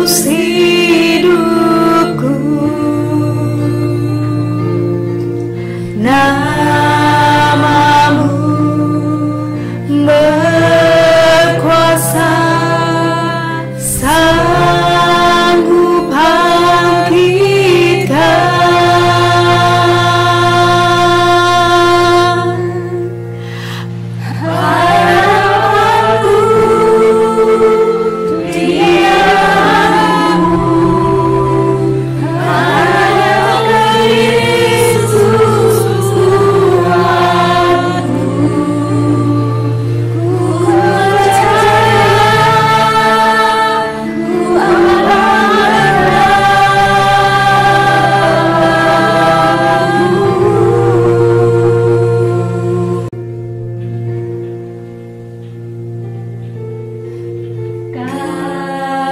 hidupku, namamu berkuasa, sanggup bangkitkan harapanku, diamu hanya Kristus Tuhanku. Ku percaya, ku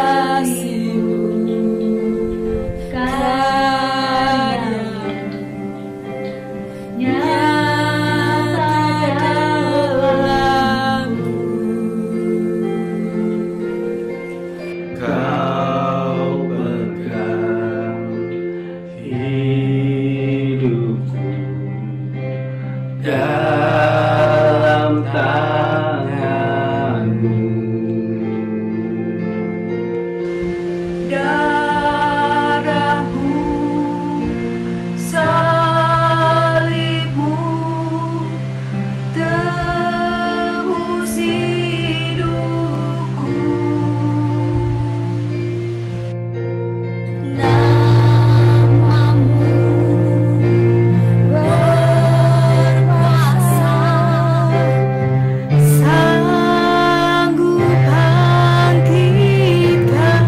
kasihmu kaya nyata dalamku. Kau pegang hidupku dalam tanganmu. Darahmu, salibmu, tebus hidupku. Namamu berkuasa, sanggup bangkitkan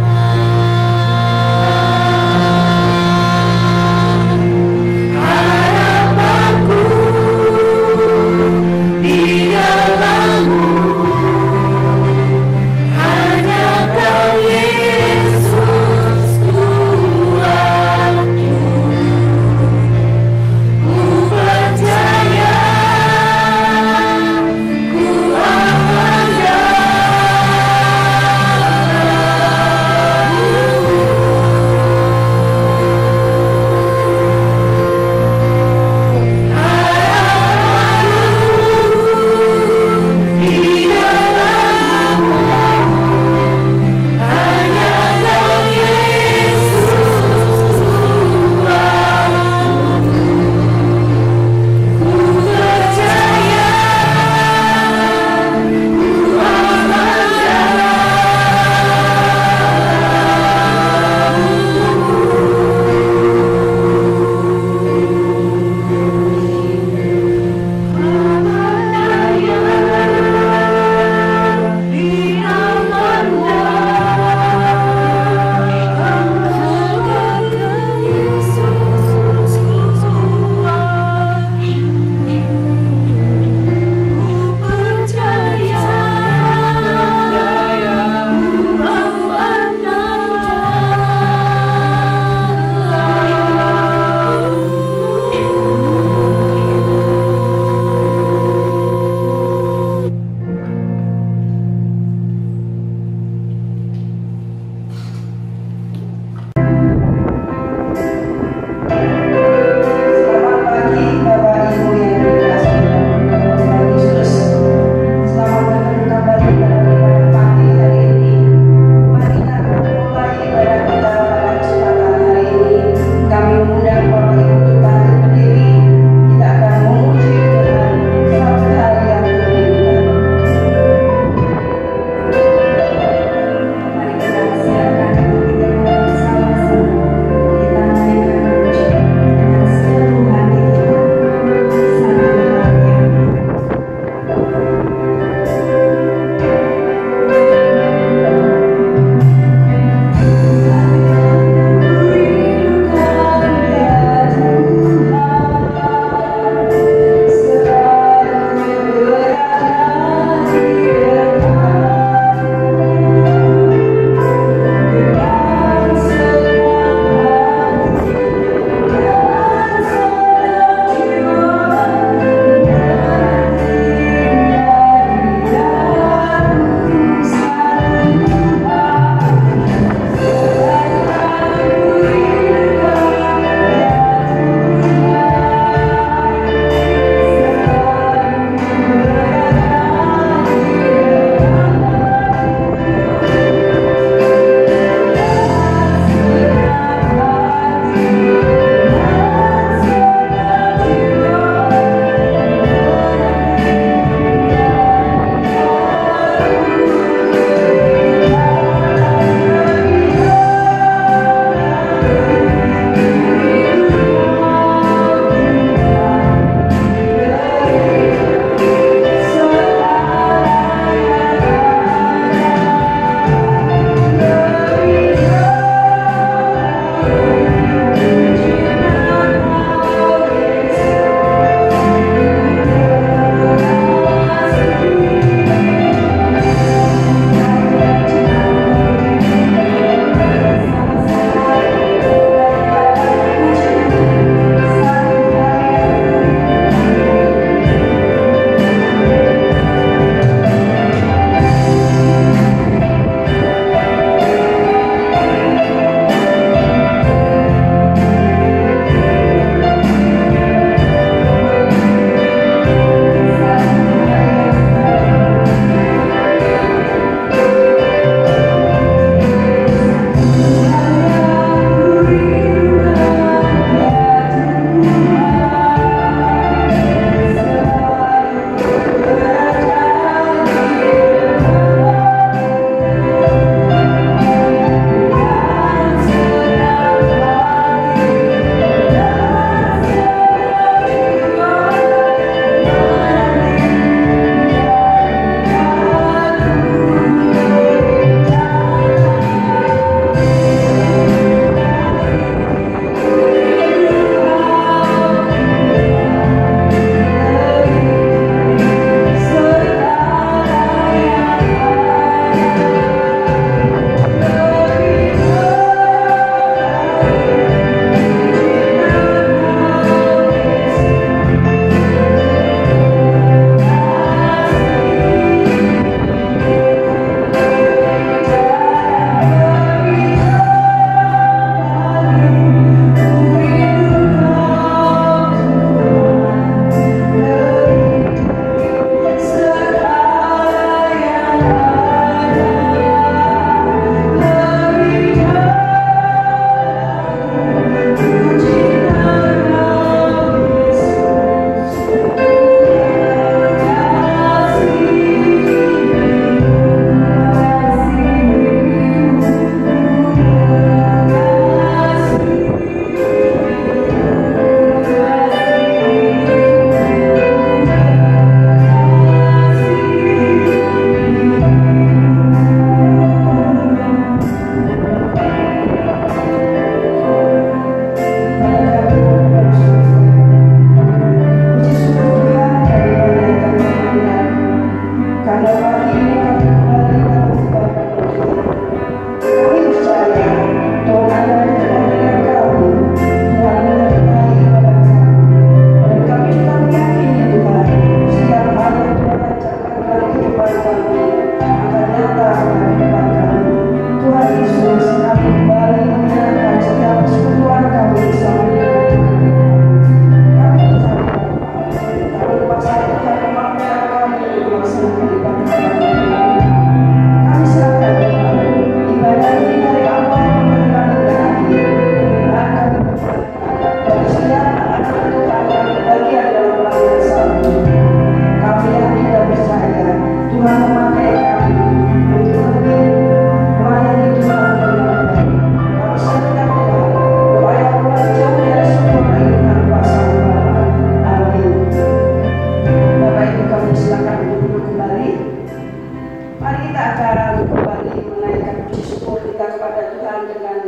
kepada Tuhan dengan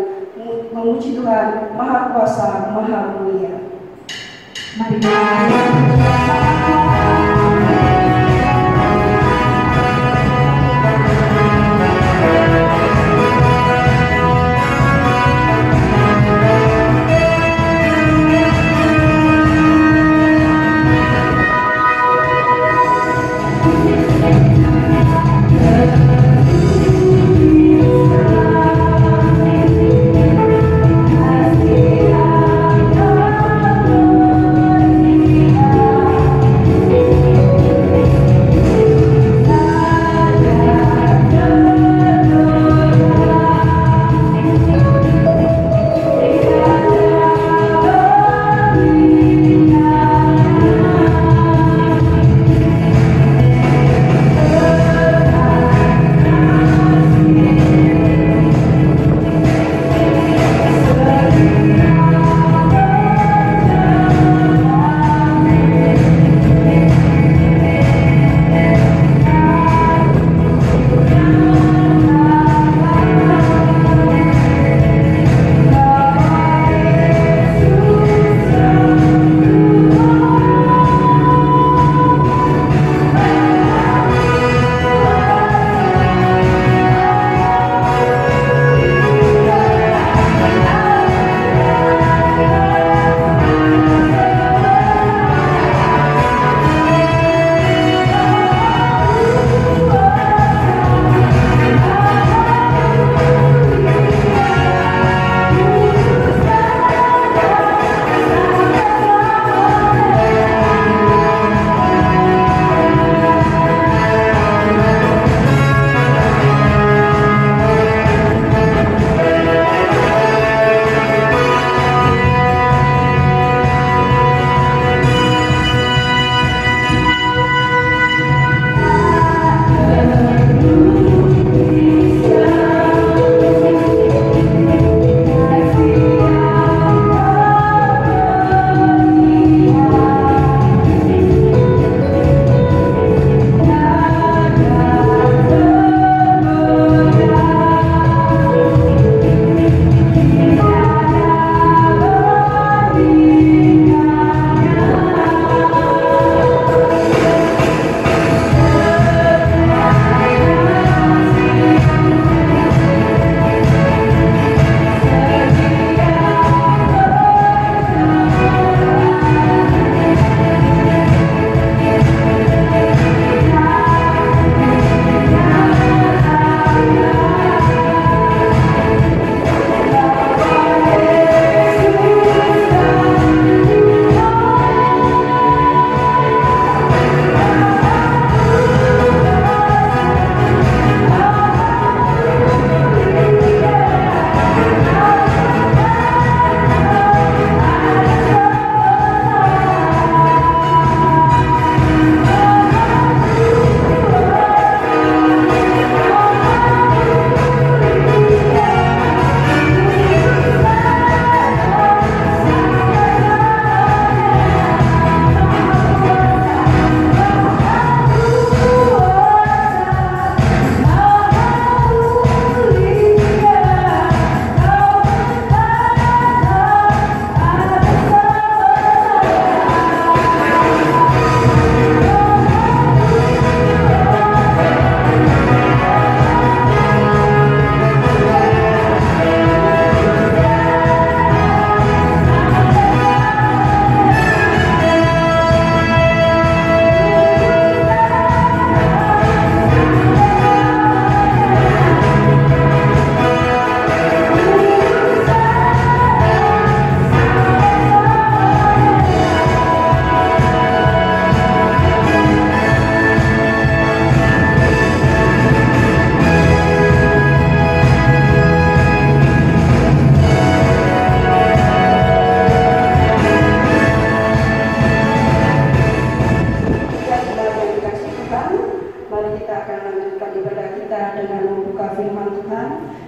memuji Tuhan Maha Kuasa, Maha Mulia. Mari kita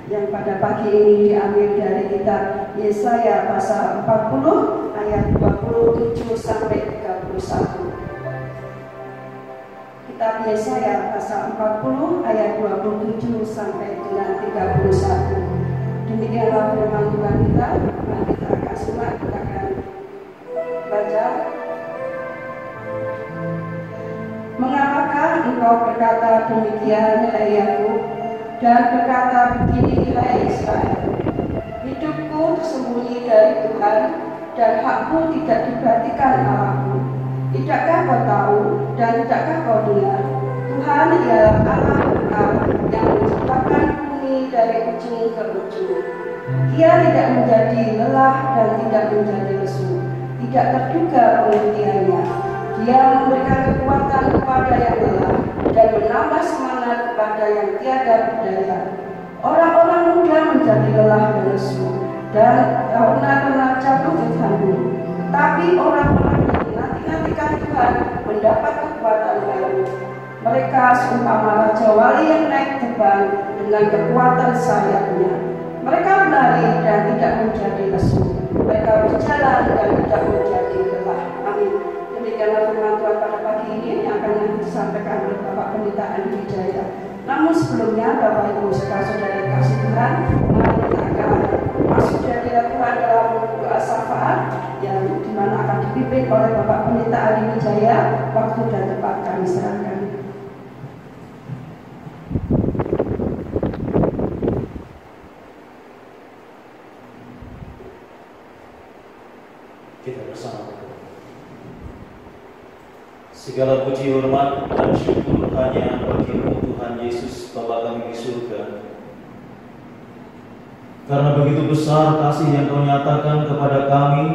yang pada pagi ini diambil dari kitab Yesaya pasal 40 ayat 27 sampai 31. Kitab Yesaya pasal 40 ayat 27 sampai dengan 31. kita. Nah, kita akan simak, kita akan baca. Mengapakah engkau berkata demikian, hai Yakub, dan berkata begini, hai Israel? Hidupku tersembunyi dari Tuhan, dan hakku tidak diperhatikan Allahku. Tidakkah kau tahu dan tidakkah kau dengar? Tuhan ialah Allah engkau yang menciptakan bumi dari ujung ke ujung. Ia tidak menjadi lelah dan tidak menjadi lesu, tidak terduga pengertiannya. Dia memberikan kekuatan kepada yang lelah dan menambah semangat kepada yang tiada berdaya. Orang-orang muda menjadi lelah dan lesu, dan ternak jatuh di tandung. Tetapi orang-orang yang menanti-nantikan Tuhan mendapat kekuatan baru. Mereka seumpama raja wali yang naik terbang dengan kekuatan sayapnya. Mereka berlari dan tidak menjadi lesu. Mereka berjalan dan tidak menjadi lelah. Amin. Demikianlah firman Tuhan pada pagi ini yang akan nanti disampaikan oleh Bapak Pendeta Andi Wijaya. Namun sebelumnya, Bapak Ibu saudara-saudara yang kasih Tuhan, mari kita akan masuk dari Tuhan dalam doa syafaat yang dimana akan dipimpin oleh Bapak Pendeta Andi Wijaya. Waktu dan tempat kami serahkan. Kita bersama. Segala puji, hormat, dan syukur hanya bagi-Mu Tuhan Yesus Bapa kami di surga. Karena begitu besar kasih yang Kau nyatakan kepada kami,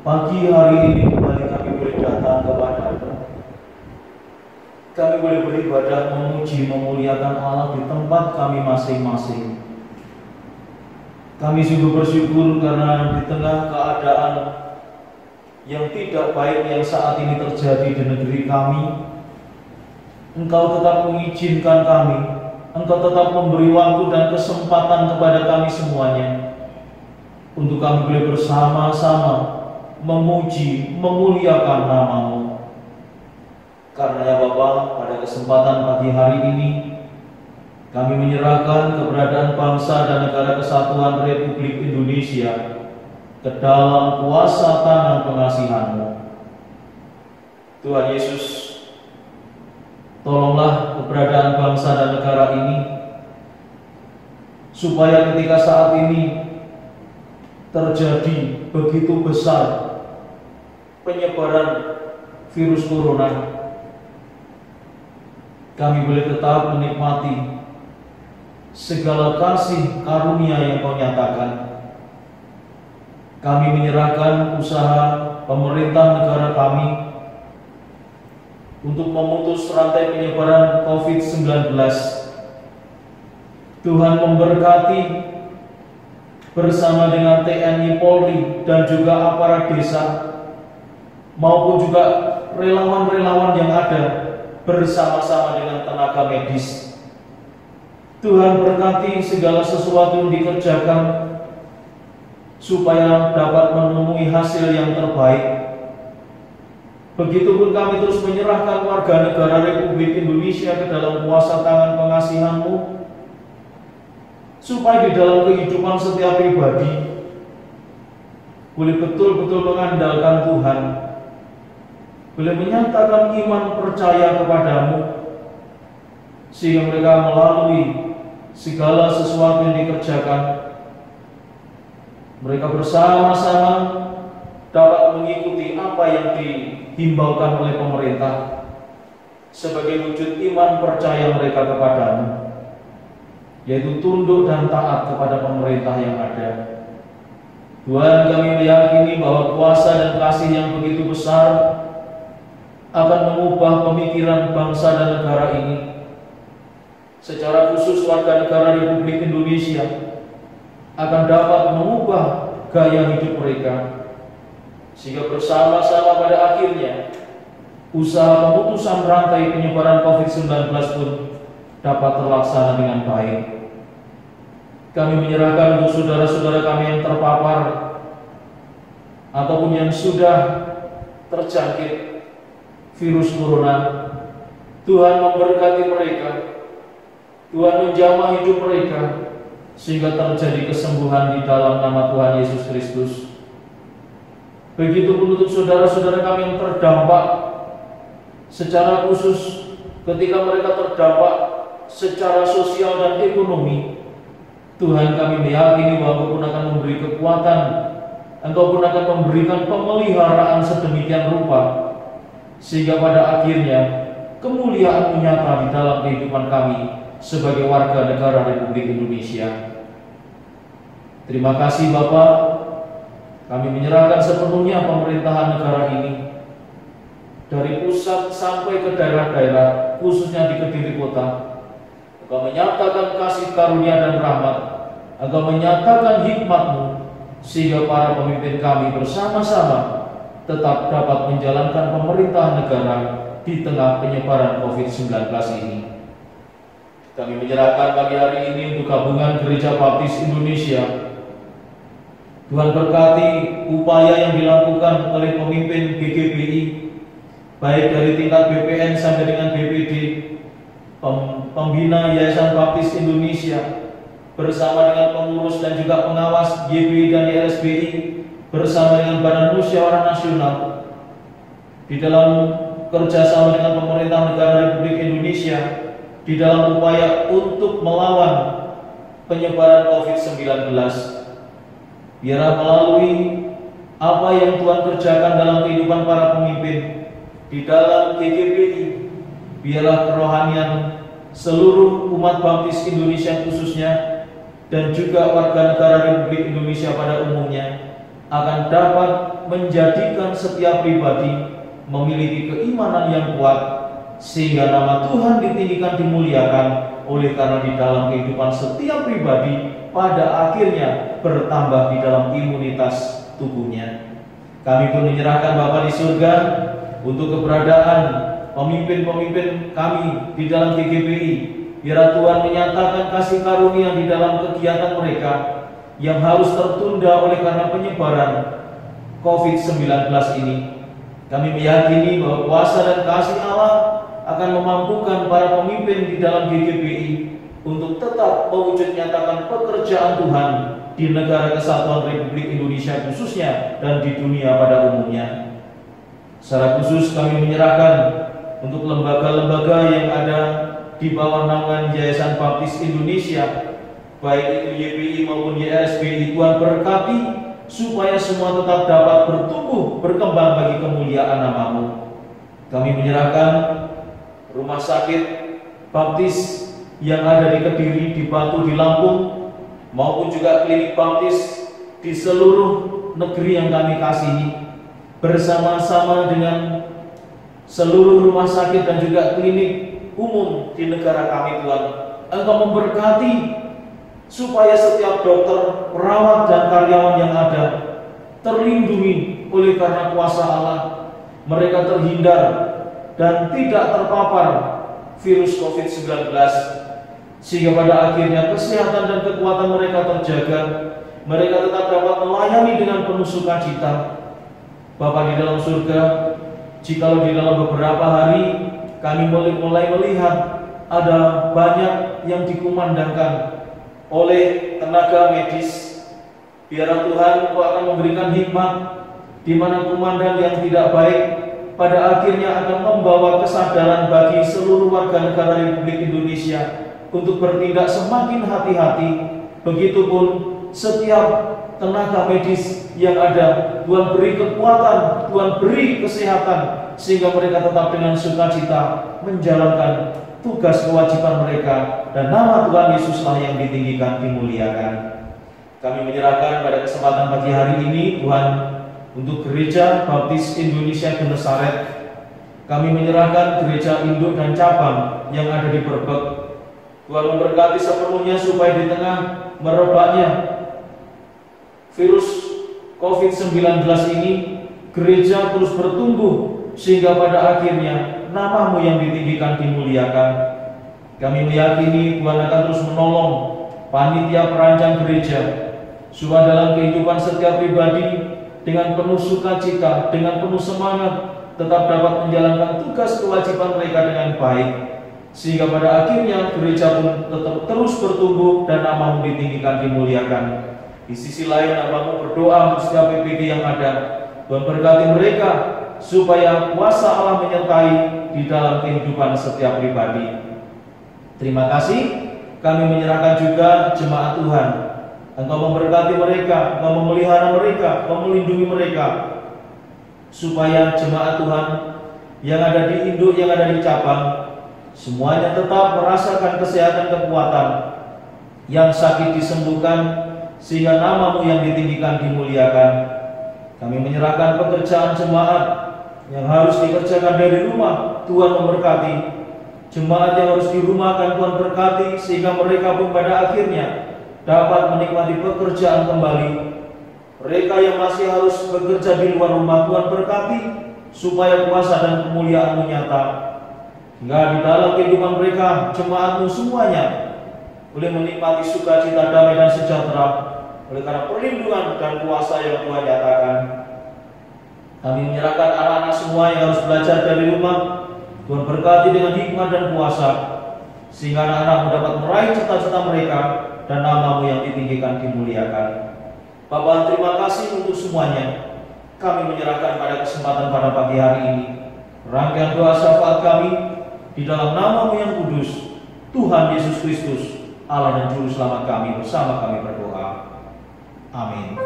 pagi hari ini kembali kami boleh datang kepada-Mu. Kami boleh beribadah, memuji, memuliakan Allah di tempat kami masing-masing. Kami sungguh bersyukur karena di tengah keadaan yang tidak baik yang saat ini terjadi di negeri kami, Engkau tetap mengizinkan kami, Engkau tetap memberi waktu dan kesempatan kepada kami semuanya untuk kami boleh bersama-sama memuji, memuliakan nama-Mu. Karena ya Bapa, pada kesempatan pagi hari ini kami menyerahkan keberadaan bangsa dan negara kesatuan Republik Indonesia ke dalam kuasa tangan pengasihan-Mu. Tuhan Yesus, tolonglah keberadaan bangsa dan negara ini, supaya ketika saat ini terjadi begitu besar penyebaran virus corona, kami boleh tetap menikmati segala kasih karunia yang Kau nyatakan. Kami menyerahkan usaha pemerintah negara kami untuk memutus rantai penyebaran COVID-19. Tuhan memberkati bersama dengan TNI Polri dan juga aparat desa maupun juga relawan-relawan yang ada bersama-sama dengan tenaga medis. Tuhan berkati segala sesuatu yang dikerjakan supaya dapat menemui hasil yang terbaik. Begitupun kami terus menyerahkan warga negara Republik Indonesia ke dalam kuasa tangan pengasihan-Mu, supaya di dalam kehidupan setiap pribadi boleh betul-betul mengandalkan Tuhan, boleh menyatakan iman percaya kepada-Mu, sehingga mereka melalui segala sesuatu yang dikerjakan, mereka bersama-sama dapat mengikuti apa yang dihimbaukan oleh pemerintah sebagai wujud iman percaya mereka kepada-Mu, yaitu tunduk dan taat kepada pemerintah yang ada. Tuhan, kami meyakini bahwa kuasa dan kasih yang begitu besar akan mengubah pemikiran bangsa dan negara ini, secara khusus warga negara Republik Indonesia akan dapat mengubah gaya hidup mereka, sehingga bersama-sama pada akhirnya usaha pemutusan rantai penyebaran COVID-19 pun dapat terlaksana dengan baik. Kami menyerahkan untuk saudara-saudara kami yang terpapar ataupun yang sudah terjangkit virus corona. Tuhan memberkati mereka, Tuhan menjamah hidup mereka, sehingga terjadi kesembuhan di dalam nama Tuhan Yesus Kristus. Begitu pun untuk saudara-saudara kami yang terdampak secara khusus, ketika mereka terdampak secara sosial dan ekonomi, Tuhan kami meyakini bahwa Engkau pun akan memberi kekuatan, Engkau pun akan memberikan pemeliharaan sedemikian rupa, sehingga pada akhirnya kemuliaan nyata di dalam kehidupan kami sebagai warga negara Republik Indonesia. Terima kasih Bapak, kami menyerahkan sepenuhnya pemerintahan negara ini, dari pusat sampai ke daerah-daerah, khususnya di Kediri Kota. Engkau menyatakan kasih karunia dan rahmat, Engkau menyatakan hikmat-Mu, sehingga para pemimpin kami bersama-sama tetap dapat menjalankan pemerintahan negara di tengah penyebaran COVID-19 ini. Kami menyerahkan pagi hari ini untuk gabungan Gereja Baptis Indonesia. Tuhan berkati upaya yang dilakukan oleh pemimpin GGBI, baik dari tingkat BPN sampai dengan BPD, pembina Yayasan Baptis Indonesia, bersama dengan pengurus dan juga pengawas YBI dan YSBI, bersama dengan Badan Musyawarah Nasional, di dalam kerjasama dengan pemerintah negara Republik Indonesia, di dalam upaya untuk melawan penyebaran COVID-19. Biarlah melalui apa yang Tuhan kerjakan dalam kehidupan para pemimpin di dalam GGBI, biarlah kerohanian seluruh umat Baptis Indonesia khususnya, dan juga warga negara Republik Indonesia pada umumnya, akan dapat menjadikan setiap pribadi memiliki keimanan yang kuat, sehingga nama Tuhan ditinggikan, dimuliakan, oleh karena di dalam kehidupan setiap pribadi pada akhirnya bertambah di dalam imunitas tubuhnya. Kami pun menyerahkan Bapa di surga untuk keberadaan pemimpin-pemimpin kami di dalam GGBI. Biar Tuhan menyatakan kasih karunia di dalam kegiatan mereka yang harus tertunda oleh karena penyebaran COVID-19 ini. Kami meyakini bahwa kuasa dan kasih Allah akan memampukan para pemimpin di dalam GGBI untuk tetap mewujud nyatakan pekerjaan Tuhan di negara kesatuan Republik Indonesia khususnya dan di dunia pada umumnya. Secara khusus kami menyerahkan untuk lembaga-lembaga yang ada di bawah naungan Yayasan Baptis Indonesia, baik itu YBI maupun YSBI. Tuhan berkati supaya semua tetap dapat bertumbuh, berkembang bagi kemuliaan nama-Mu. Kami menyerahkan rumah sakit Baptis yang ada di Kediri, di Batu, di Lampung, maupun juga klinik Baptis di seluruh negeri yang kami kasihi, bersama-sama dengan seluruh rumah sakit dan juga klinik umum di negara kami. Tuhan, Engkau memberkati supaya setiap dokter, perawat, dan karyawan yang ada terlindungi oleh karena kuasa Allah. Mereka terhindar dan tidak terpapar virus COVID-19, sehingga pada akhirnya kesehatan dan kekuatan mereka terjaga. Mereka tetap dapat melayani dengan penuh sukacita. Bapa di dalam surga, jikalau di dalam beberapa hari kami mulai melihat ada banyak yang dikumandangkan oleh tenaga medis, biarlah Tuhan Engkau akan memberikan hikmat, di mana komandan yang tidak baik pada akhirnya akan membawa kesadaran bagi seluruh warga negara Republik Indonesia untuk bertindak semakin hati-hati. Begitupun setiap tenaga medis yang ada, Tuhan beri kekuatan, Tuhan beri kesehatan, sehingga mereka tetap dengan sukacita menjalankan tugas kewajiban mereka, dan nama Tuhan Yesuslah yang ditinggikan, dimuliakan. Kami menyerahkan pada kesempatan pagi hari ini Tuhan untuk Gereja Baptis Indonesia Genesaret. Kami menyerahkan gereja induk dan cabang yang ada di Brebek. Tuhan memberkati sepenuhnya supaya di tengah merebaknya virus COVID-19 ini, gereja terus bertumbuh, sehingga pada akhirnya nama-Mu yang ditinggikan, dimuliakan. Kami meyakini Tuhan akan terus menolong panitia perancang gereja, supaya dalam kehidupan setiap pribadi dengan penuh sukacita, dengan penuh semangat, tetap dapat menjalankan tugas kewajiban mereka dengan baik, sehingga pada akhirnya gereja pun tetap terus bertumbuh dan nama-Mu ditinggikan, dimuliakan. Di sisi lain, Hamba-Mu berdoa untuk setiap PPG yang ada. Tuhan berkati mereka supaya kuasa Allah menyertai di dalam kehidupan setiap pribadi. Terima kasih, kami menyerahkan juga jemaat Tuhan. Engkau memberkati mereka, Engkau memelihara mereka, Engkau melindungi mereka, supaya jemaat Tuhan yang ada di induk, yang ada di cabang, semuanya tetap merasakan kesehatan, kekuatan, yang sakit disembuhkan, sehingga nama-Mu yang ditinggikan, dimuliakan. Kami menyerahkan pekerjaan jemaat yang harus dikerjakan dari rumah, Tuhan memberkati. Jemaat yang harus dirumahkan, Tuhan berkati, sehingga mereka pun pada akhirnya dapat menikmati pekerjaan kembali. Mereka yang masih harus bekerja di luar rumah, Tuhan berkati, supaya kuasa dan kemuliaan-Mu nyata. Hingga di dalam kehidupan mereka, jemaat-Mu semuanya boleh menikmati sukacita, damai dan sejahtera oleh karena perlindungan dan kuasa yang Tuhan nyatakan. Kami menyerahkan anak-anak semua yang harus belajar dari rumah. Tuhan berkati dengan hikmat dan kuasa, sehingga anak-anak dapat meraih cita-cita mereka dan nama-Mu yang ditinggikan, dimuliakan. Bapa, terima kasih untuk semuanya. Kami menyerahkan pada kesempatan pada pagi hari ini rangkaian doa syafaat kami di dalam nama-Mu yang kudus, Tuhan Yesus Kristus, Allah dan Juru Selamat kami. Bersama kami berdoa. Amin.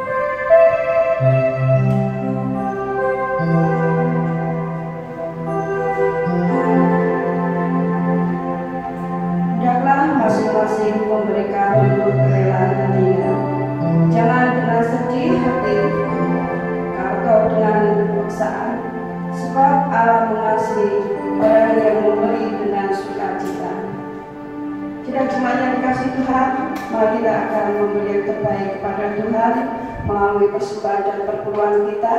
Masing-masing memberikan untuk kerelaan hatinya. Jangan dengan sedih hati atau dengan paksaan, sebab Allah mengasihi orang yang memberi dengan sukacita. Tidak cuma yang dikasih Tuhan, mari kita akan memberi yang terbaik kepada Tuhan melalui persembahan dan perpuluhan kita.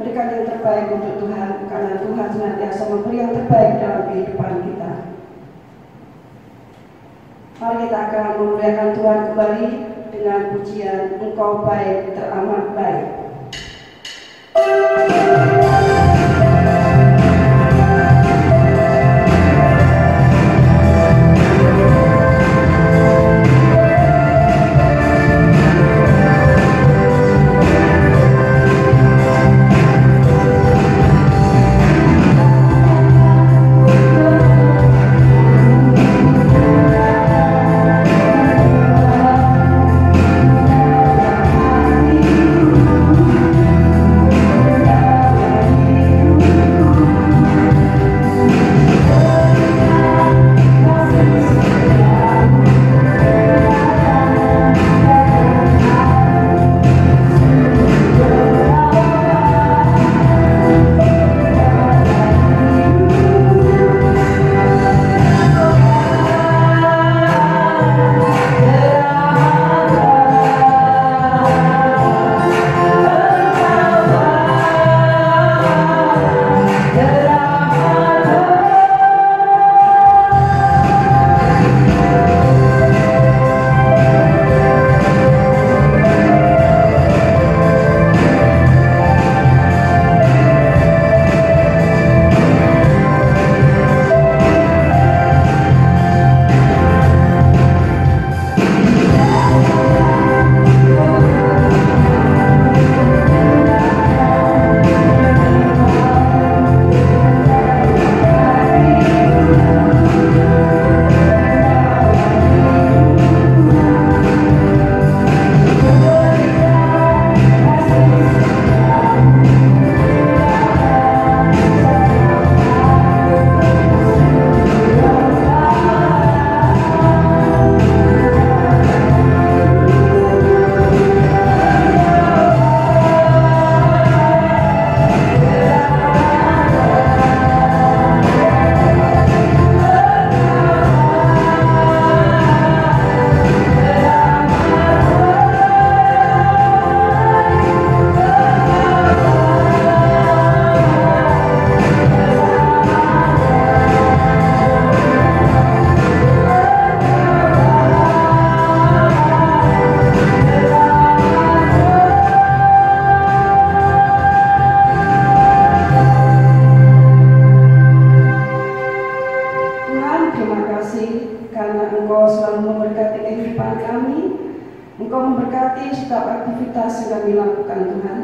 Berikan yang terbaik untuk Tuhan, karena Tuhan senantiasa memberi yang terbaik dalam kehidupan kita. Mari kita akan memuliakan Tuhan kembali dengan pujian Engkau baik, teramat baik. memberkati setiap aktivitas yang kami lakukan Tuhan.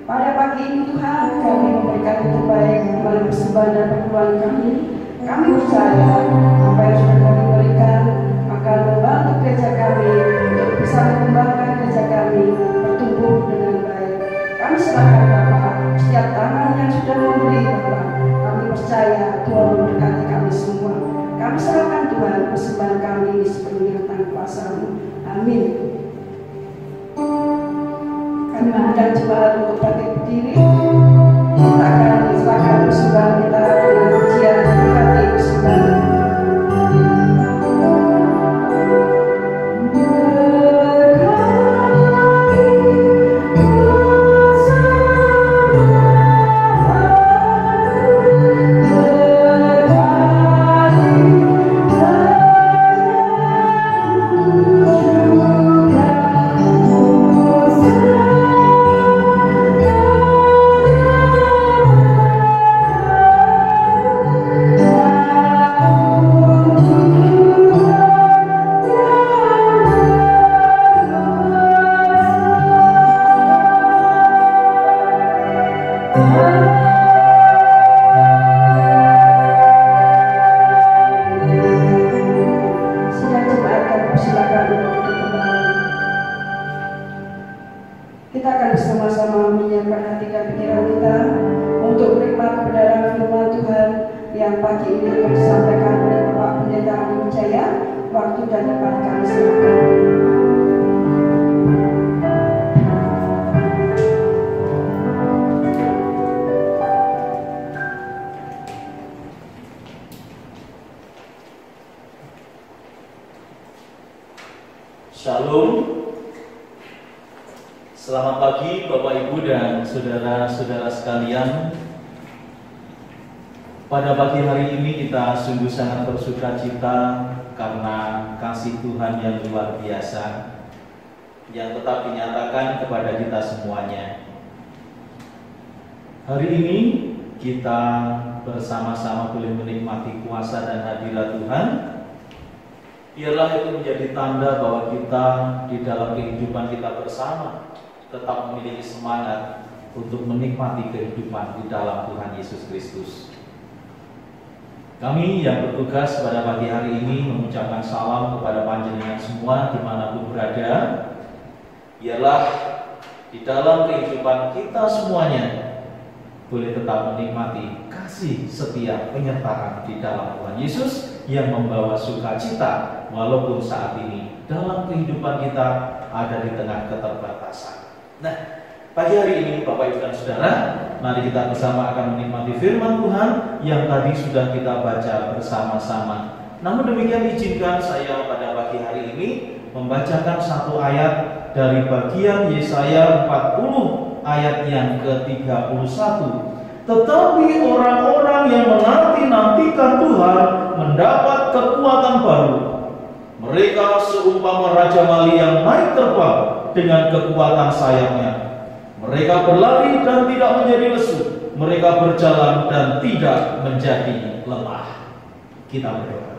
Pada pagi ini Tuhan, kami memberikan yang terbaik melalui persembahan dan perpuluhan kami. Kami percaya apa yang sudah kami berikan akan membantu gereja kami untuk bisa mengembangkan gereja kami bertumbuh dengan baik. Kami serahkan Bapak setiap tangan yang sudah memberi Bapak. Kami percaya Tuhan memberkati kami semua. Kami serahkan Tuhan persembahan kami ini sepenuhnya tangan kuasa-Mu. Amin. Kami mengundang jemaat untuk bangkit berdiri. Kita akan serahkan persembahan kita dengan pujian berkati persembahan. Kita akan bersama-sama menyiapkan hati dan pikiran kita untuk menerima kebenaran firman Tuhan yang pagi ini akan disampaikan oleh Bapak Pendeta Adi Wijaya. Waktu dan tempat kami serahkan. Shalom. Selamat pagi Bapak Ibu dan saudara-saudara sekalian. Pada pagi hari ini kita sungguh sangat bersuka cita karena kasih Tuhan yang luar biasa yang tetap dinyatakan kepada kita semuanya. Hari ini kita bersama-sama boleh menikmati kuasa dan hadirat Tuhan. Biarlah itu menjadi tanda bahwa kita di dalam kehidupan kita bersama tetap memiliki semangat untuk menikmati kehidupan di dalam Tuhan Yesus Kristus. Kami yang bertugas pada pagi hari ini mengucapkan salam kepada panjenengan semua dimanapun berada. Biarlah di dalam kehidupan kita semuanya boleh tetap menikmati kasih setia penyertaan di dalam Tuhan Yesus yang membawa sukacita walaupun saat ini dalam kehidupan kita ada di tengah keterbatasan. Nah, pagi hari ini Bapak Ibu dan Saudara, mari kita bersama akan menikmati firman Tuhan yang tadi sudah kita baca bersama-sama. Namun demikian izinkan saya pada pagi hari ini membacakan satu ayat dari bagian Yesaya 40 ayat yang ke-31. Tetapi orang-orang yang menanti-nantikan Tuhan mendapat kekuatan baru. Mereka seumpama Raja Mali yang naik terbang dengan kekuatan sayapnya. Mereka berlari dan tidak menjadi lesu. Mereka berjalan dan tidak menjadi lemah. Kita berdoa.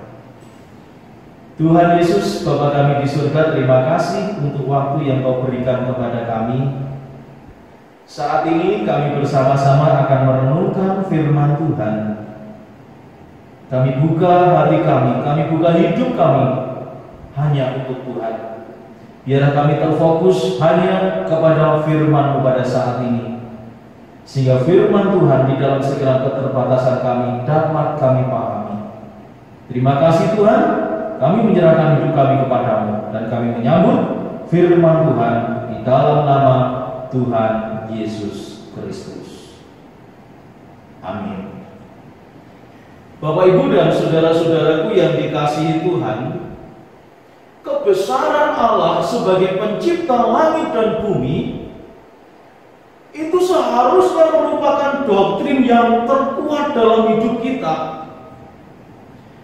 Tuhan Yesus, Bapa kami di surga, terima kasih untuk waktu yang Kau berikan kepada kami. Saat ini kami bersama-sama akan merenungkan firman Tuhan. Kami buka hati kami buka hidup kami hanya untuk Tuhan. Biarlah kami terfokus hanya kepada firman-Mu pada saat ini, sehingga firman Tuhan di dalam segala keterbatasan kami dapat kami pahami. Terima kasih Tuhan, kami menyerahkan hidup kami kepada-Mu dan kami menyambut firman Tuhan di dalam nama Tuhan Yesus Kristus. Amin. Bapak Ibu dan saudara-saudaraku yang dikasihi Tuhan, kebesaran Allah sebagai pencipta langit dan bumi itu seharusnya merupakan doktrin yang terkuat dalam hidup kita.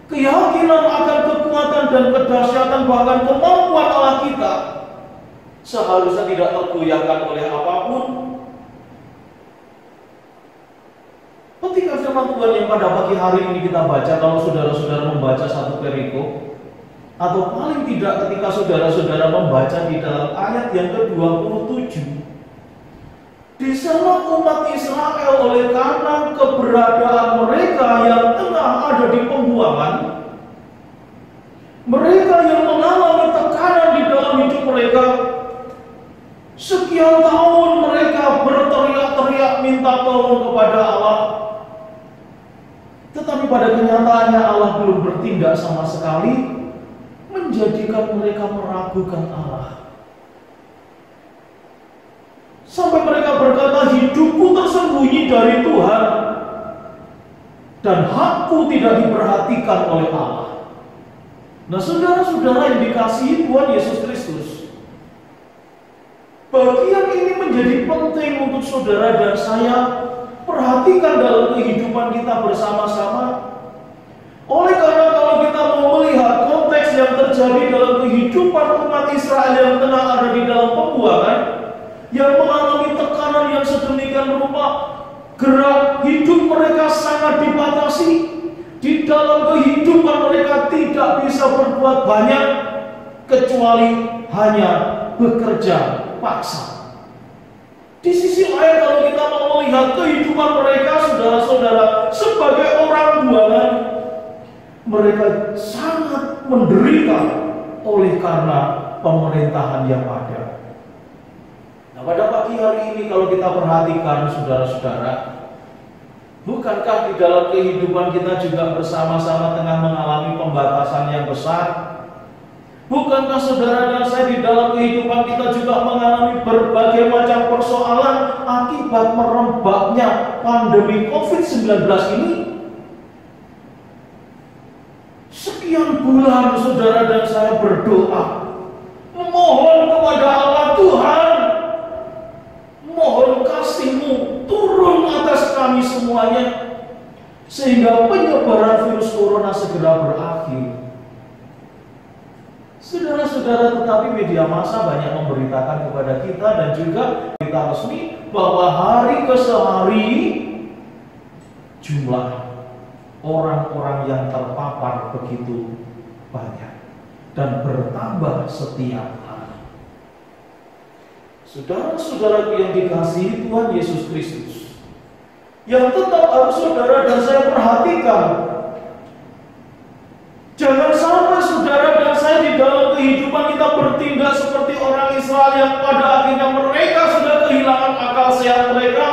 Keyakinan akan kekuatan dan kedahsyatan bahkan kemampuan Allah kita seharusnya tidak tergoyahkan oleh apapun. Ketika firman Tuhan yang pada pagi hari ini kita baca, kalau saudara-saudara membaca satu perikop, Atau paling tidak ketika saudara-saudara membaca di dalam ayat yang ke-27, di sana umat Israel oleh karena keberadaan mereka yang tengah ada di pembuangan, mereka yang mengalami tekanan di dalam hidup mereka, sekian tahun mereka berteriak-teriak minta tolong kepada Allah. Tetapi pada kenyataannya Allah belum bertindak sama sekali, menjadikan mereka meragukan Allah. Sampai mereka berkata, hidupku tersembunyi dari Tuhan dan hakku tidak diperhatikan oleh Allah. Nah, saudara-saudara yang dikasihi Tuhan Yesus Kristus, bagian ini menjadi penting untuk saudara dan saya perhatikan dalam kehidupan kita bersama-sama. Oleh karena kalau kita mau melihat konteks yang terjadi dalam kehidupan umat Israel yang tengah ada di dalam pembuangan, yang mengalami tekanan yang sedemikian rupa, gerak hidup mereka sangat dibatasi. Di dalam kehidupan mereka tidak bisa berbuat banyak kecuali hanya bekerja paksa. Di sisi lain kalau kita mau melihat kehidupan mereka, saudara-saudara, sebagai orang buangan, mereka sangat menderita oleh karena pemerintahan yang ada. Nah, pada pagi hari ini kalau kita perhatikan, saudara-saudara, bukankah di dalam kehidupan kita juga bersama-sama tengah mengalami pembatasan yang besar? Bukankah saudara dan saya di dalam kehidupan kita juga mengalami berbagai macam persoalan akibat merebaknya pandemi COVID-19 ini? Sekian bulan saudara dan saya berdoa, memohon kepada Allah, Tuhan, mohon kasih-Mu turun atas kami semuanya, sehingga penyebaran virus corona segera berakhir. Saudara-saudara, tetapi media massa banyak memberitakan kepada kita dan juga berita resmi bahwa hari ke hari jumlah orang-orang yang terpapar begitu banyak dan bertambah setiap hari. Saudara-saudara yang dikasihi Tuhan Yesus Kristus, yang tetap harus saudara dan saya perhatikan, jangan sampai saudara dan saya di dalam kehidupan kita bertindak seperti orang Israel yang pada akhirnya mereka sudah kehilangan akal sehat mereka.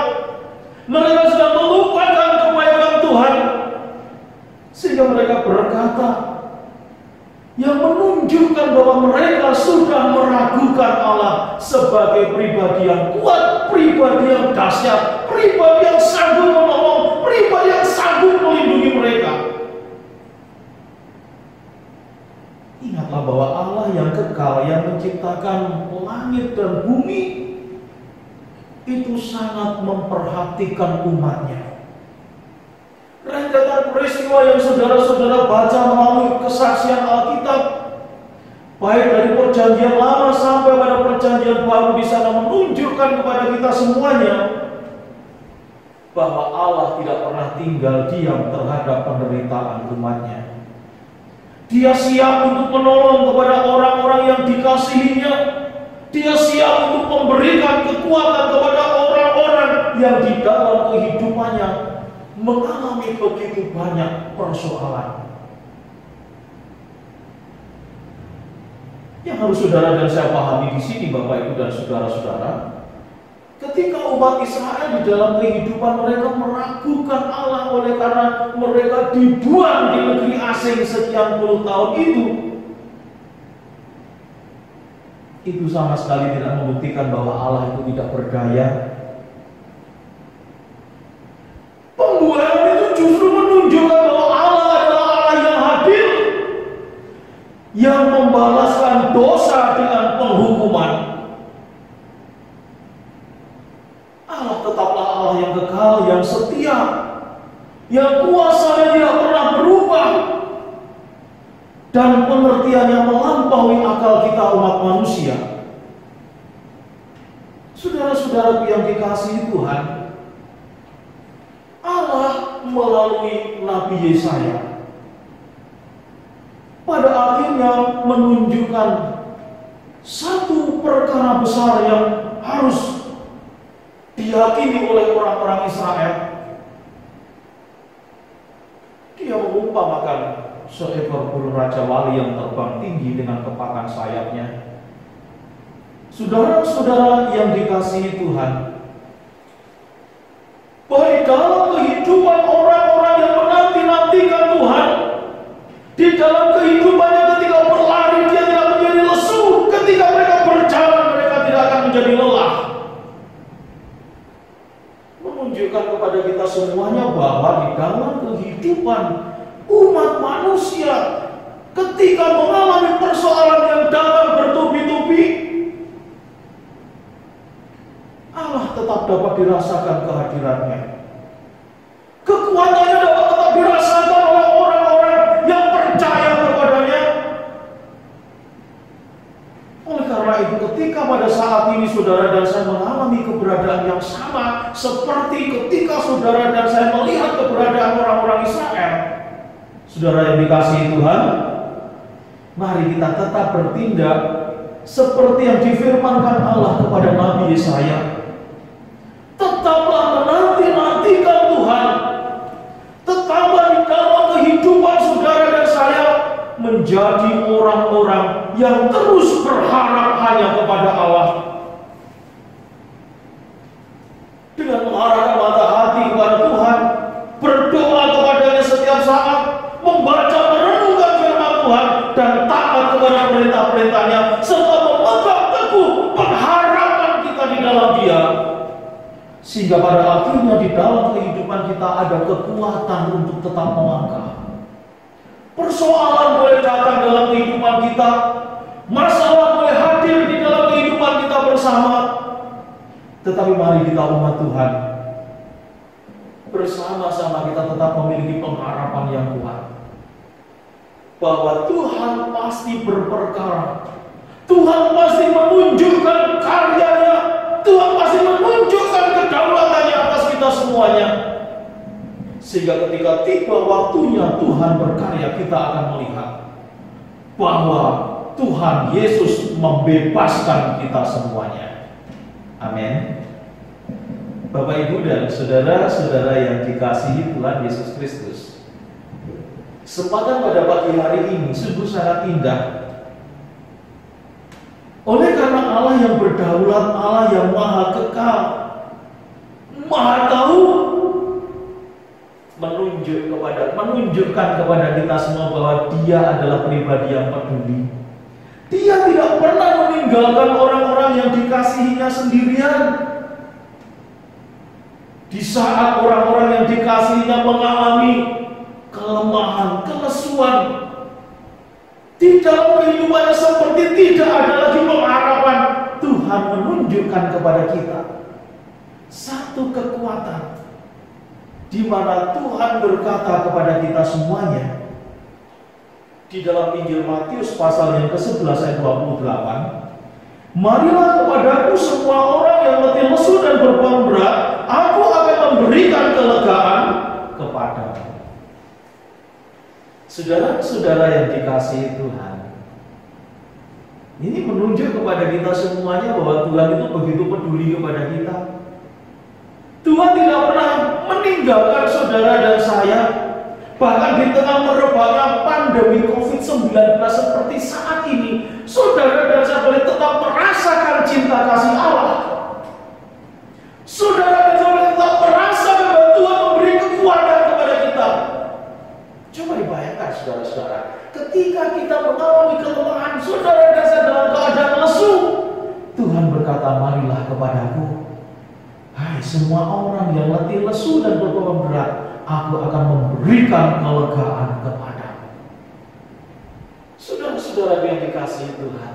Mereka sudah melupakan kebaikan Tuhan, sehingga mereka berkata yang menunjukkan bahwa mereka sudah meragukan Allah sebagai pribadi yang kuat, pribadi yang dahsyat, pribadi yang sanggup menolong, pribadi yang sanggup melindungi mereka. Ingatlah bahwa Allah yang kekal, yang menciptakan langit dan bumi, itu sangat memperhatikan umatnya. Rentetan peristiwa yang saudara-saudara baca melalui kesaksian Alkitab, baik dari perjanjian lama sampai pada perjanjian baru, di sana menunjukkan kepada kita semuanya bahwa Allah tidak pernah tinggal diam terhadap penderitaan umatnya. Dia siap untuk menolong kepada orang-orang yang dikasihinya. Dia siap untuk memberikan kekuatan kepada orang-orang yang di dalam kehidupannya mengalami begitu banyak persoalan. Yang harus saudara dan saya pahami di sini, Bapak Ibu dan saudara-saudara, ketika umat Israel di dalam kehidupan mereka meragukan Allah oleh karena mereka dibuang di negeri asing sekian puluh tahun itu sama sekali tidak membuktikan bahwa Allah itu tidak berdaya. Pembuangan itu justru menunjukkan bahwa Allah adalah Allah yang hadir, yang membalaskan dosa dengan penghukuman. Allah tetaplah Allah yang kekal, yang setia, yang kuasanya tidak pernah berubah, dan pengertiannya melampaui akal kita umat manusia. Saudara-saudara yang dikasihi Tuhan, Allah melalui Nabi Yesaya pada akhirnya menunjukkan satu perkara besar yang harus diyakini oleh orang-orang Israel. Dia mengumpamakan seekor burung raja wali yang terbang tinggi dengan kepakan sayapnya. Saudara-saudara yang dikasihi Tuhan, baik dalam kehidupan orang-orang yang menanti-nantikan Tuhan, di dalam kehidupannya ketika berlari dia tidak menjadi lesu, ketika mereka berjalan mereka tidak akan menjadi lelah. Menunjukkan kepada kita semuanya bahwa di dalam kehidupan umat manusia ketika mengalami persoalan yang datang bertubi-tubi, Allah tetap dapat dirasakan kehadirannya. Kekuatannya dapat tetap dirasakan oleh orang-orang yang percaya kepadanya. Oleh karena itu, ketika pada saat ini saudara dan saya mengalami keberadaan yang sama seperti ketika saudara dan saya melihat keberadaan orang-orang Israel, saudara yang dikasihi Tuhan, mari kita tetap bertindak seperti yang difirmankan Allah kepada Nabi Yesaya. Tetaplah menanti-nantikan Tuhan. Tetaplah di dalam kehidupan saudara dan saya menjadi orang-orang yang terus berharap hanya kepada Allah. Dengan mengarahkan mata hati kepada Tuhan, berdoa kepadanya setiap saat, membaca merenungkan firman Tuhan dan taat kepada perintah-perintahnya, serta memegang teguh pengharapan kita di dalam Dia, sehingga pada akhirnya di dalam kehidupan kita ada kekuatan untuk tetap melangkah. Persoalan boleh datang dalam kehidupan kita, masalah boleh hadir di dalam kehidupan kita bersama, tetapi mari kita umat Tuhan bersama-sama kita tetap memiliki pengharapan yang kuat bahwa Tuhan pasti berperkara, Tuhan pasti menunjukkan karyanya, Tuhan pasti menunjukkan kedaulatannya atas kita semuanya, sehingga ketika tiba waktunya Tuhan berkarya, kita akan melihat bahwa Tuhan Yesus membebaskan kita semuanya. Amin. Bapak, Ibu, dan saudara-saudara yang dikasihi Tuhan Yesus Kristus, kesempatan pada pagi hari ini sungguh sangat indah. Oleh karena Allah yang berdaulat, Allah yang maha kekal, maha tahu, menunjukkan kepada kita semua bahwa Dia adalah pribadi yang peduli. Dia tidak pernah meninggalkan orang-orang yang dikasihinya sendirian. Di saat orang-orang yang dikasihinya mengalami kelemahan, kelesuan, di dalam kehidupannya seperti tidak ada lagi pengharapan, Tuhan menunjukkan kepada kita satu kekuatan, di mana Tuhan berkata kepada kita semuanya di dalam Injil Matius pasal yang ke-11 ayat 28, marilah kepadaku semua orang yang letih lesu dan berbeban berat, aku akan memberikan kelegaan kepadamu. Saudara-saudara yang dikasihi Tuhan, ini menunjuk kepada kita semuanya bahwa Tuhan itu begitu peduli kepada kita. Tuhan tidak pernah meninggalkan saudara dan saya, bahkan di tengah merebaknya pandemi COVID-19 seperti saat ini, saudara dan saya boleh tetap merasakan cinta kasih Allah. Saudara dan saya boleh tetap merasakan bahwa Tuhan memberi kekuatan kepada kita. Coba dibayangkan saudara-saudara, ketika kita mengalami kelemahan, saudara dan saya dalam keadaan lesu, Tuhan berkata, marilah kepadaku, hai semua orang yang letih lesu dan berbeban berat, aku akan memberikan kelegaan kepadamu. Saudara-saudara yang dikasihi Tuhan,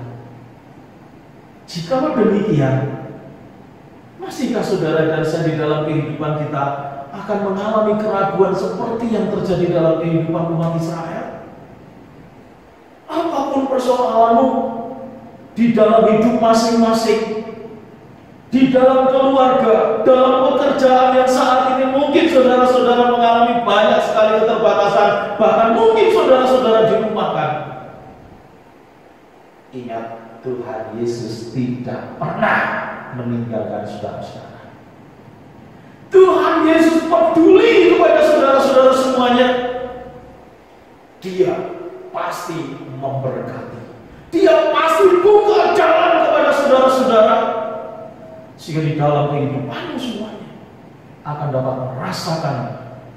jika demikian, masihkah saudara dan saya di dalam kehidupan kita akan mengalami keraguan seperti yang terjadi dalam kehidupan umat Israel? Apapun persoalanmu di dalam hidup masing-masing, di dalam keluarga, dalam pekerjaan yang saat ini mungkin saudara-saudara mengalami banyak sekali keterbatasan, bahkan mungkin saudara-saudara dirumahkan. Ingat, Tuhan Yesus tidak pernah meninggalkan saudara-saudara. Tuhan Yesus peduli kepada saudara-saudara semuanya. Dia pasti memberkati. Dia pasti buka jalan kepada saudara-saudara, sehingga di dalam kehidupanmu semuanya akan dapat merasakan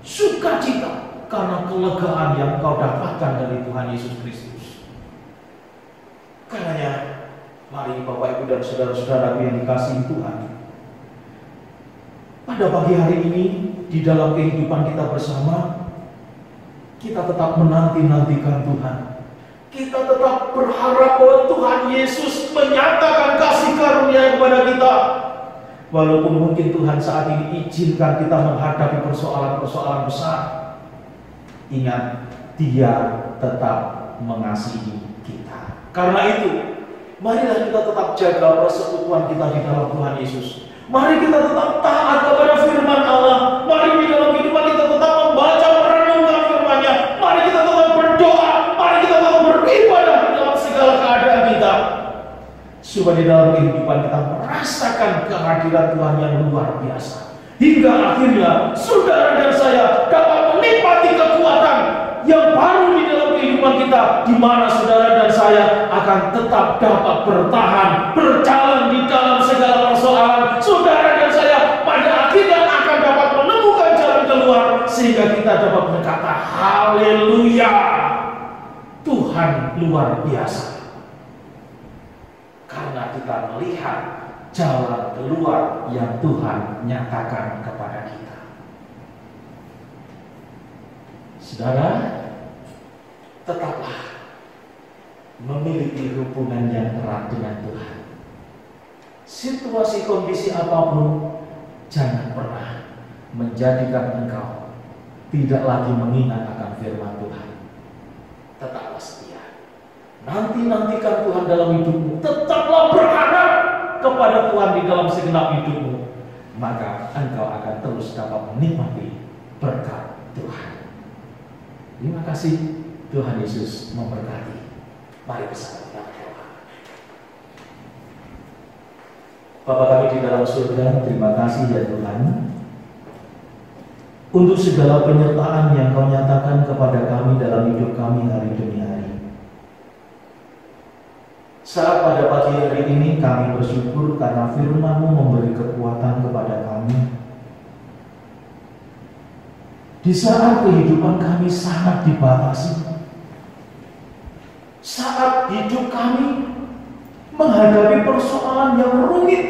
sukacita karena kelegaan yang kau dapatkan dari Tuhan Yesus Kristus. Karenanya, mari Bapak Ibu dan saudara-saudaraku yang dikasihi Tuhan, pada pagi hari ini di dalam kehidupan kita bersama, kita tetap menanti-nantikan Tuhan. Kita tetap berharap bahwa Tuhan Yesus menyatakan kasih karunia kepada kita. Walaupun mungkin Tuhan saat ini izinkan kita menghadapi persoalan-persoalan besar, ingat, Dia tetap mengasihi kita. Karena itu, marilah kita tetap jaga persekutuan kita di dalam Tuhan Yesus. Mari kita tetap taat kepada firman Allah. Mari di dalam kehidupan kita tetap membaca, merenungkan firman-Nya. Mari kita tetap berdoa. Mari kita tetap beribadah dalam segala keadaan kita, supaya di dalam kehidupan kita merasakan kehadiran Tuhan yang luar biasa, hingga akhirnya saudara dan saya dapat menikmati kekuatan yang baru di dalam kehidupan kita, di mana saudara dan saya akan tetap dapat bertahan, berjalan di dalam segala persoalan. Saudara dan saya pada akhirnya akan dapat menemukan jalan keluar, sehingga kita dapat berkata, haleluya, Tuhan luar biasa. Karena kita melihat jalan keluar yang Tuhan nyatakan kepada kita. Saudara, tetaplah memiliki hubungan yang erat dengan Tuhan. Situasi kondisi apapun, jangan pernah menjadikan engkau tidak lagi mengingat akan firman Tuhan. Tetaplah setia. Nantikan Tuhan dalam hidupmu. Tetaplah berharap kepada Tuhan di dalam segenap hidupmu. Maka engkau akan terus dapat menikmati berkat Tuhan. Terima kasih. Tuhan Yesus memberkati. Mari bersama kita berdoa. Bapa kami di dalam surga, terima kasih ya Tuhan, untuk segala penyertaan yang Kau nyatakan kepada kami dalam hidup kami hari demi hari. Saat pada pagi hari ini kami bersyukur karena firman-Mu memberi kekuatan kepada kami. Di saat kehidupan kami sangat dibatasi, saat hidup kami menghadapi persoalan yang rumit,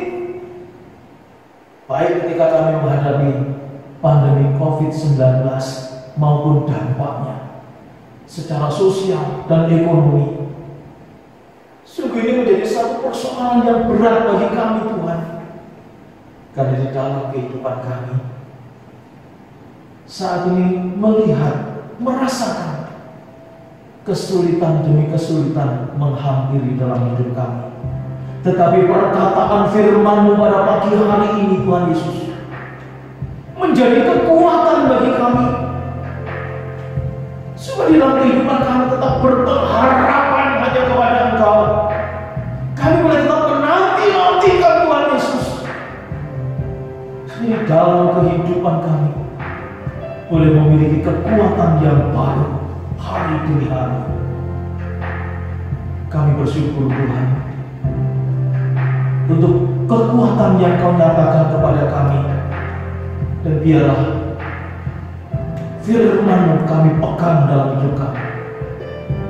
baik ketika kami menghadapi pandemi COVID-19 maupun dampaknya secara sosial dan ekonomi. Sungguh ini menjadi satu persoalan yang berat bagi kami Tuhan. Karena di dalam kehidupan kami saat ini melihat, merasakan kesulitan demi kesulitan menghampiri dalam hidup kami. Tetapi perkataan firman-Mu pada pagi hari ini Tuhan Yesus menjadi kekuatan bagi kami, supaya dalam kehidupan kami tetap berpengharapan hanya kepada Engkau. Kami boleh tetap menanti-nantikan Tuhan Yesus. Di dalam kehidupan kami boleh memiliki kekuatan yang baru hari demi hari. Kami bersyukur Tuhan untuk kekuatan yang Kau nyatakan kepada kami. Dan biarlah firman-Mu kami pegang dalam hidup kami.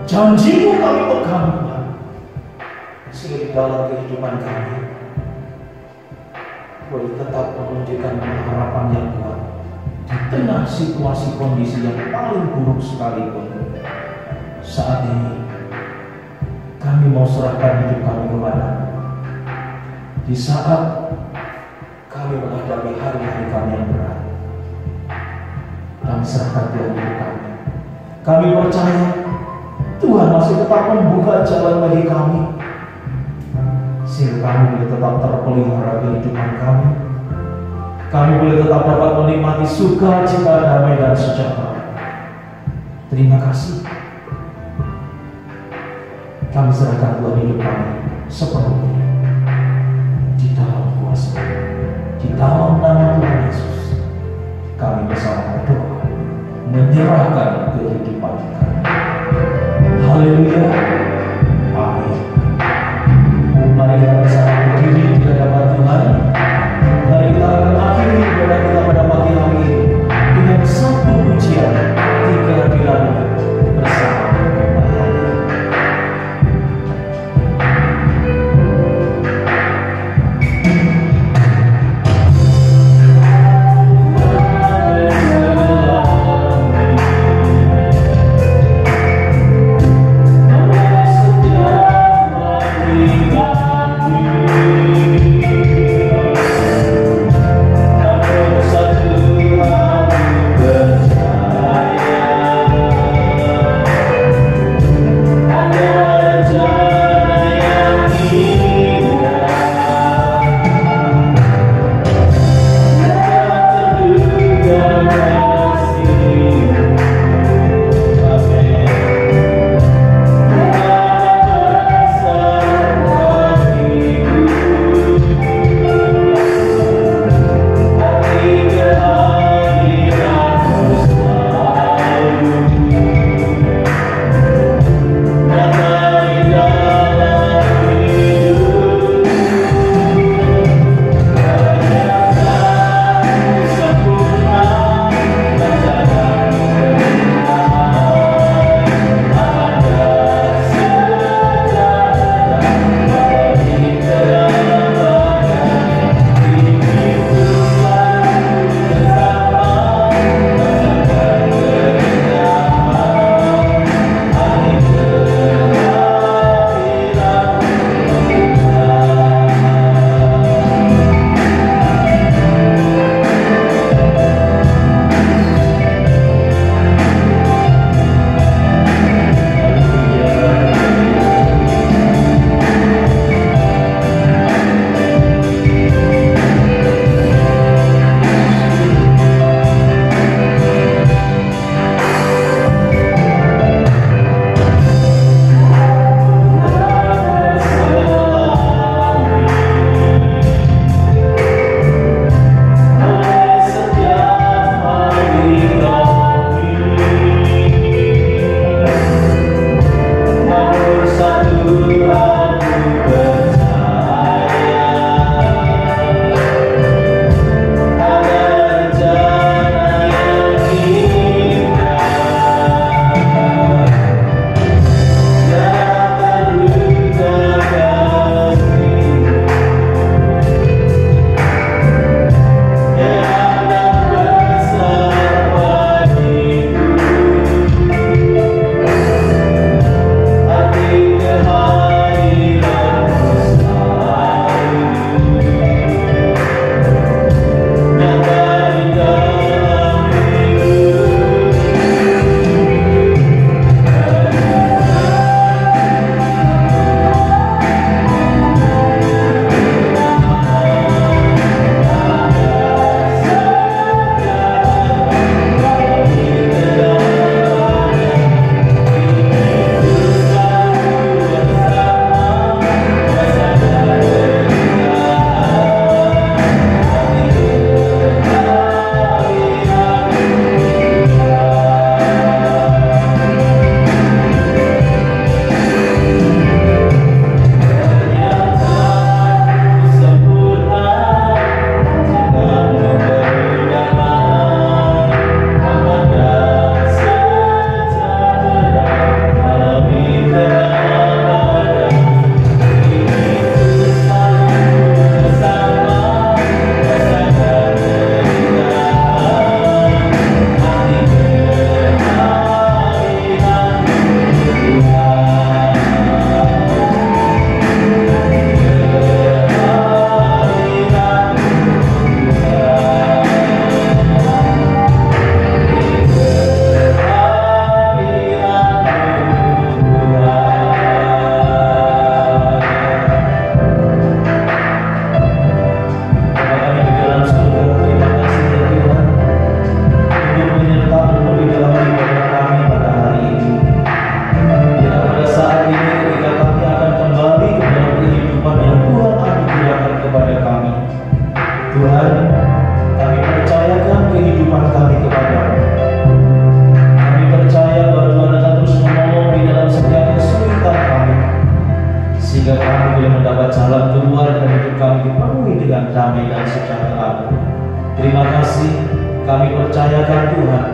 Janji-Mu kami pegang Tuhan, sehingga di dalam kehidupan kami boleh tetap menunjukkan harapan yang kuat di tengah situasi kondisi yang paling buruk sekalipun. Saat ini kami mau serahkan hidup kami kepada-Mu. Di saat kami menghadapi hari-hari kami yang berat, kami serahkan Tuhan hidup kami. Kami percaya Tuhan masih tetap membuka jalan bagi kami, sehingga kami boleh tetap terpelihara kehidupan kami. Kami boleh tetap dapat menikmati sukacita, damai dan sejahtera. Terima kasih. kami serahkan Tuhan hidup kami sepenuhnya di dalam kuasa, di dalam nama Tuhan Yesus. Kami bersama berdoa menyerahkan kehidupan kami. Haleluya, amin. Mari kita bersama berdiri di hadapan Tuhan. Mari kita akan akhiri ibadah kita pada pagi hari ini dengan satu pujian di kehadiran bersama Tuhan. Tuhan, kami percayakan kehidupan kami kepadamu. Kami percaya bahwa Tuhan akan terus menolong di dalam setiap kesulitan kami, sehingga kami boleh mendapat jalan keluar dan hidup kami dipenuhi dengan damai dan sejahtera. Terima kasih, kami percayakan Tuhan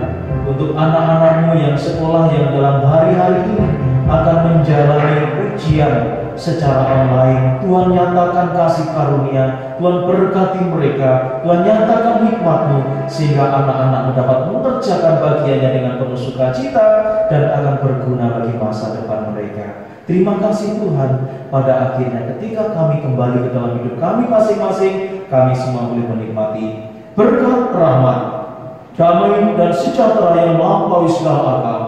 untuk anak-anak-Mu yang sekolah yang dalam hari-hari ini akan menjalani ujian secara online. Tuhan nyatakan kasih karunia, Tuhan berkati mereka, Tuhan nyatakan hikmat-Mu, sehingga anak-anak mendapat mengerjakan bagiannya dengan penuh sukacita dan akan berguna bagi masa depan mereka. Terima kasih Tuhan, pada akhirnya ketika kami kembali ke dalam hidup kami masing-masing, kami semua boleh menikmati berkat rahmat, damai dan sejahtera yang melampaui segala akal,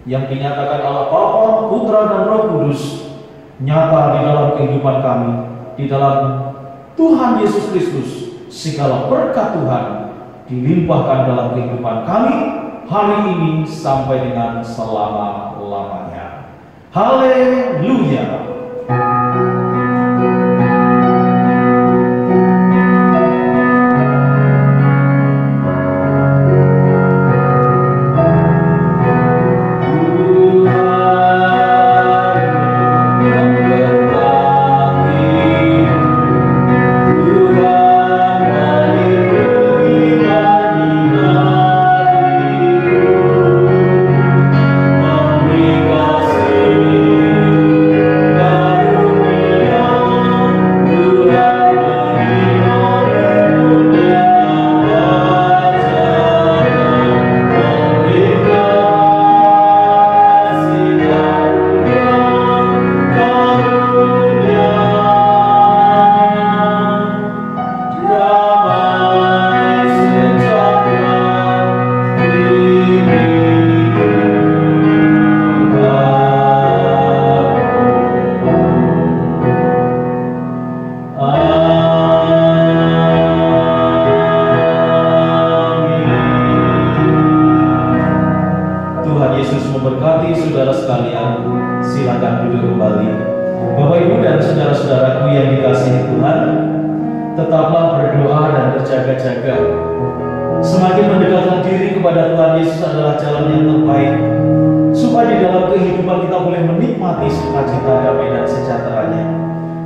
yang dinyatakan Allah Bapa, Putra dan Roh Kudus nyata di dalam kehidupan kami, di dalam Tuhan Yesus Kristus. Segala berkat Tuhan dilimpahkan dalam kehidupan kami hari ini sampai dengan selama-lamanya. Haleluya.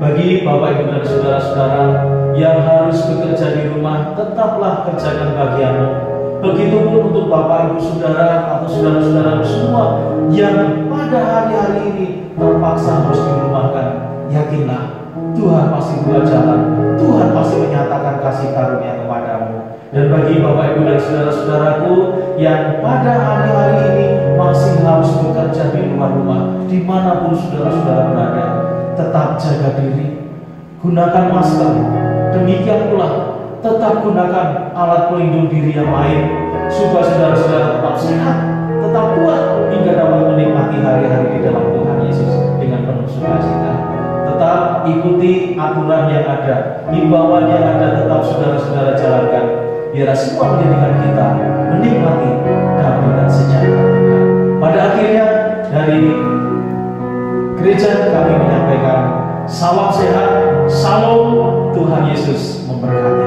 Bagi Bapak Ibu dan saudara-saudara yang harus bekerja di rumah, tetaplah kerjakan bagianmu. Begitupun untuk Bapak Ibu saudara atau saudara-saudara semua yang pada hari-hari ini terpaksa harus dirumahkan. Yakinlah, Tuhan pasti buat jalan, Tuhan pasti menyatakan kasih karunia kepadamu. Dan bagi Bapak Ibu dan saudara-saudaraku yang pada hari-hari ini masih harus bekerja di luar rumah, dimanapun saudara-saudara berada, tetap jaga diri, gunakan masker, demikian pula tetap gunakan alat pelindung diri yang lain, supaya saudara-saudara tetap sehat, tetap kuat, hingga dapat menikmati hari-hari di dalam Tuhan Yesus dengan penuh sukacita. Tetap ikuti aturan yang ada, himbauan yang ada, tetap saudara-saudara jalankan, biar semua menjadikan kita menikmati damai dan sejahtera Tuhan. Pada akhirnya dari gereja kami menyampaikan salam sehat, salam, Tuhan Yesus memberkati.